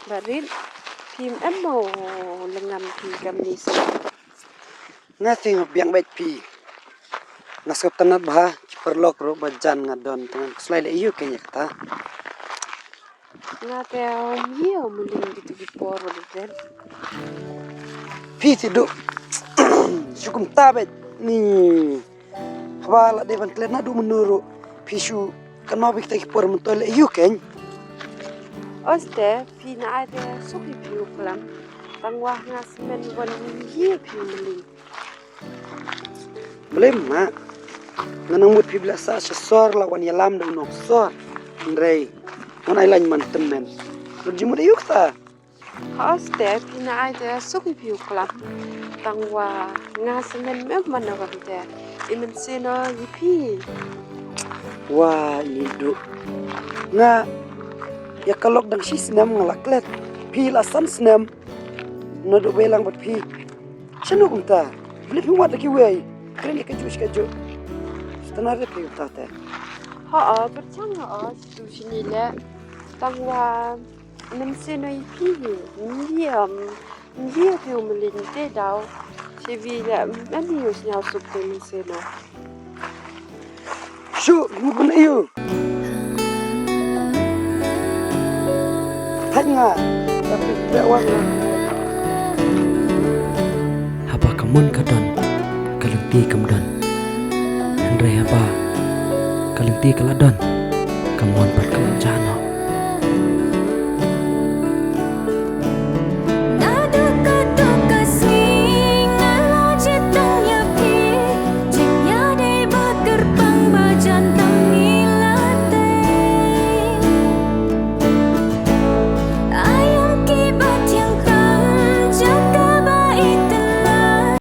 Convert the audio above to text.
Barit phim em màu lengam pi kami se. Nothing biang baik pi. Nasab tanat bah perlok ro bajan ngadon dengan keslai le iu kenya kata. Nga teo mio muling gitu gipor den. Pi tidu. Syukum tabet ni. Hawala de ban klena du menuru. Pishu kanobik tak por mentol iu kenya. Oste pi na ada suki piu pelam. Tangwah ngasmen wan ye piu muling. Belum mak. Nganang mut pi blasa sesor lawan yalam da unok sor. Ndrei. Ngan ailan man temen. Lurji mut iu kata. Oste pi na ada suki piu pelam. Tangwah ngasmen me mana wante. Imen seno yipi. Wah, ini du. Nga ya kalok dang si senam ngalaklet. Pi lasan senam. Nodok belang buat pi. Sino kumta. Beli pi wat lagi wei. Keren kaju. Setenar pi kumta teh. Ha percaya tu sini le. Tangwa nem seno yipi. Dia piu muling te dau. Sevi le mani us nyau sup te nem seno. Shu, mukun iyo. Tanya, tapi tidak wang. Haba kamun kadon, kalengti kamdon. Andre haba, kalengti kaladon, kamuan pat kalanjano.